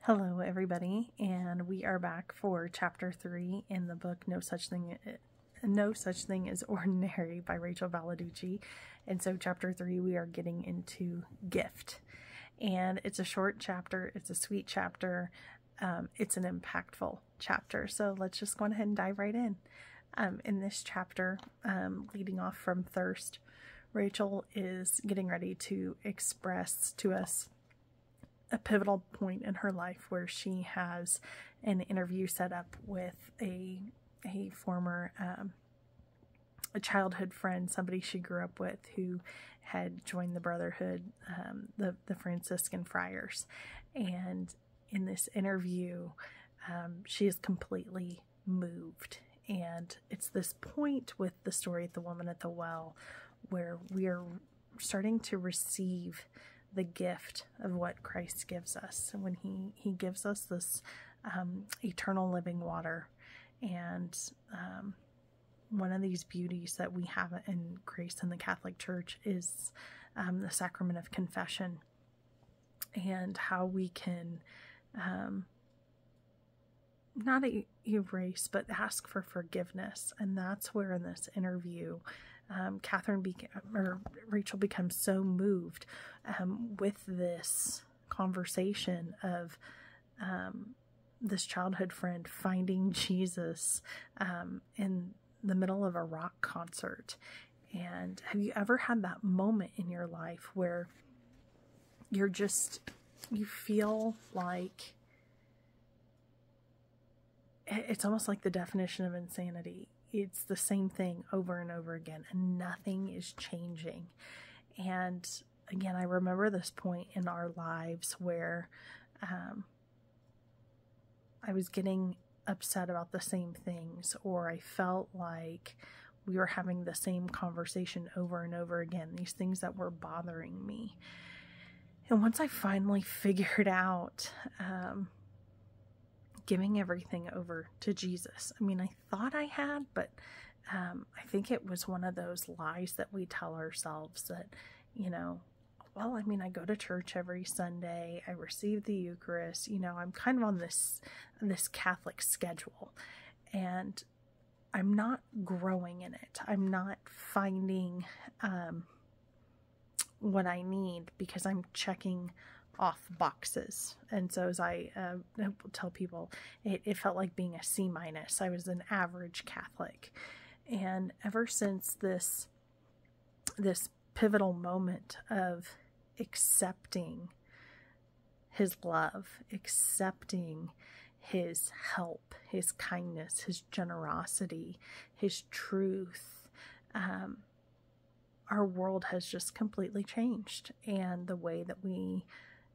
Hello, everybody, and we are back for chapter 3 in the book No Such Thing as Ordinary by Rachel Baladucci. And so chapter 3, we are getting into gift. And it's a short chapter, it's a sweet chapter, it's an impactful chapter. So let's just go ahead and dive right in. In this chapter, leading off from thirst, Rachel is getting ready to express to us a pivotal point in her life where she has an interview set up with a former a childhood friend, somebody she grew up with who had joined the Brotherhood, the Franciscan friars. And in this interview, she is completely moved. And it's this point with the story of the woman at the well where we are starting to receive the gift of what Christ gives us. And when he gives us this eternal living water. And one of these beauties that we have in grace in the Catholic Church is the sacrament of confession, and how we can not erase but ask for forgiveness. And that's where in this interview Rachel becomes so moved with this conversation of this childhood friend finding Jesus in the middle of a rock concert. And have you ever had that moment in your life where you feel like it's almost like the definition of insanity? It's the same thing over and over again, and nothing is changing. And again, I remember this point in our lives where I was getting upset about the same things, or I felt like we were having the same conversation over and over again, these things that were bothering me. And once I finally figured out giving everything over to Jesus. I mean, I thought I had, but I think it was one of those lies that we tell ourselves that, I go to church every Sunday, I receive the Eucharist, I'm kind of on this Catholic schedule, and I'm not growing in it. I'm not finding what I need because I'm checking off boxes. And so as I tell people, it felt like being a C-. I was an average Catholic. And ever since this pivotal moment of accepting his love, accepting his help, his kindness, his generosity, his truth, our world has just completely changed. And the way that we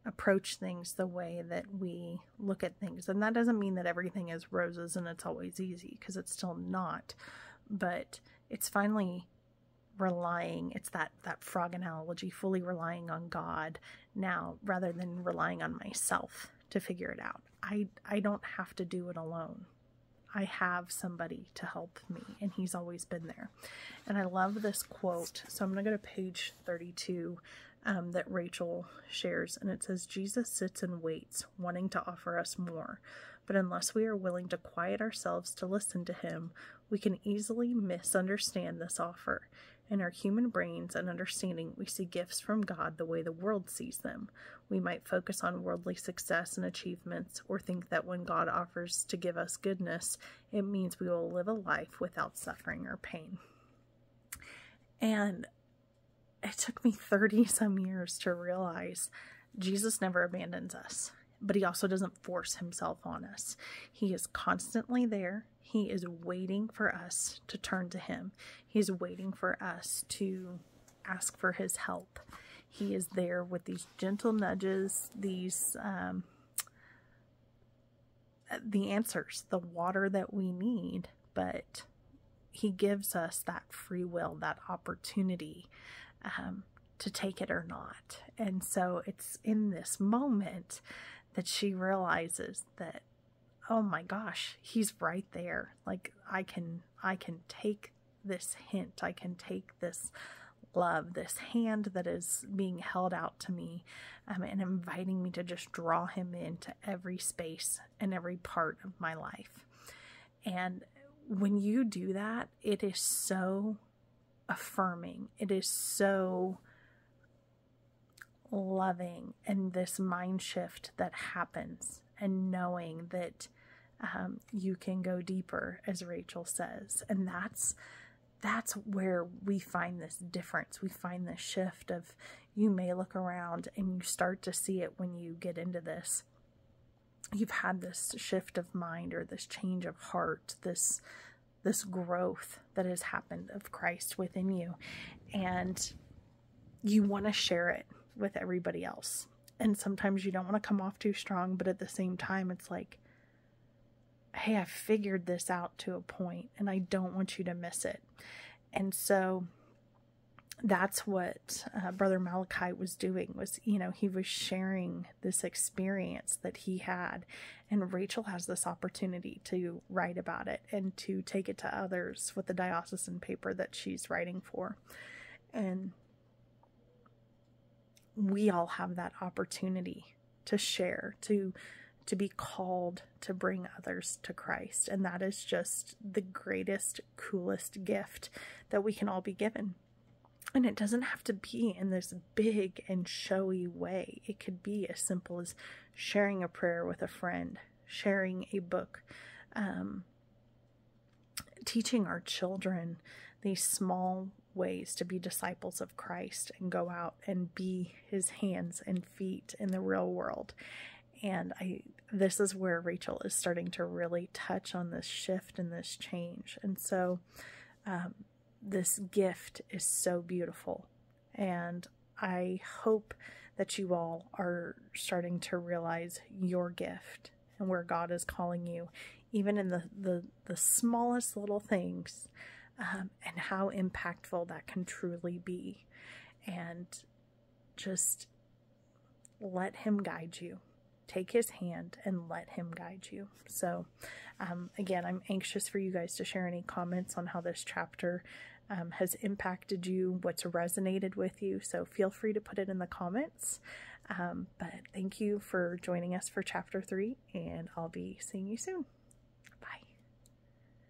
approach things, the way that we look at things. And that doesn't mean that everything is roses and it's always easy, because it's still not. But it's finally relying, it's that frog analogy, fully relying on God now rather than relying on myself to figure it out. I don't have to do it alone. I have somebody to help me, and he's always been there. And I love this quote. So I'm going to go to page 32 that Rachel shares, and it says, Jesus sits and waits, wanting to offer us more. But unless we are willing to quiet ourselves to listen to him, we can easily misunderstand this offer. In our human brains and understanding, we see gifts from God the way the world sees them. We might focus on worldly success and achievements, or think that when God offers to give us goodness, it means we will live a life without suffering or pain. And it took me 30 some years to realize Jesus never abandons us, but he also doesn't force himself on us. He is constantly there. He is waiting for us to turn to him. He's waiting for us to ask for his help. He is there with these gentle nudges, these the answers, the water that we need, but he gives us that free will, that opportunity to take it or not. And so it's in this moment that she realizes that, oh my gosh, he's right there. Like I can take this hint. I can take this love, this hand that is being held out to me, and inviting me to just draw him into every space and every part of my life. And when you do that, it is so affirming. It is so loving, and this mind shift that happens, and knowing that you can go deeper, as Rachel says. And that's where we find this difference. We find this shift of, you may look around and you start to see it when you get into this. You've had this shift of mind, or this change of heart, this growth that has happened of Christ within you, and you want to share it with everybody else. And sometimes you don't want to come off too strong, but at the same time, it's like, hey, I've figured this out to a point, and I don't want you to miss it. And so that's what Brother Malachi was doing, was, he was sharing this experience that he had. And Rachel has this opportunity to write about it and to take it to others with the diocesan paper that she's writing for. And we all have that opportunity to share, to be called to bring others to Christ. And that is just the greatest, coolest gift that we can all be given. And it doesn't have to be in this big and showy way. It could be as simple as sharing a prayer with a friend, sharing a book, teaching our children these small ways to be disciples of Christ and go out and be his hands and feet in the real world. And this is where Rachel is starting to really touch on this shift and this change. And so this gift is so beautiful. And I hope that you all are starting to realize your gift and where God is calling you, even in the smallest little things, and how impactful that can truly be. And just let him guide you. Take his hand and let him guide you. So, again, I'm anxious for you guys to share any comments on how this chapter has impacted you, what's resonated with you. So feel free to put it in the comments. But thank you for joining us for chapter 3, and I'll be seeing you soon.